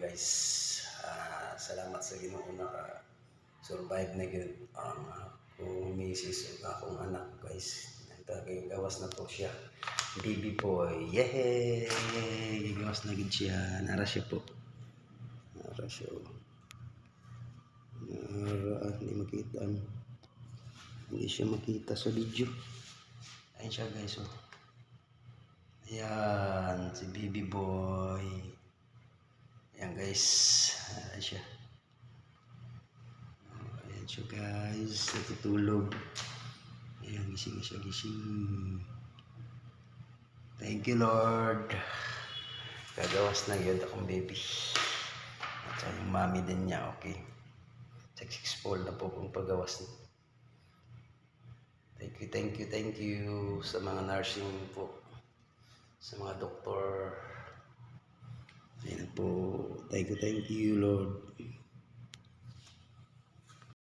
guys. Salamat sa Ginoo na survive na gyud ang akong misis ug akong anak guys. Nagtagay gawas na po siya. Baby boy. Yehey! Gawas na gyud siya. Nara siya po. Nara siya. Nara, hindi makita. Hindi siya makita sa video. Ayun siya guys. Oh. Ayan, si baby boy. Ayan guys, ayan siya. Ayan siya guys, natutulog. Ayan, gising siya, gising. Thank you Lord. Gagawas na yun akong baby. At yung mami din niya, okay. Successful na po kung paggawas niya. Thank you sa mga nursing po. Sa mga doktor. Ayan po, thank you Lord.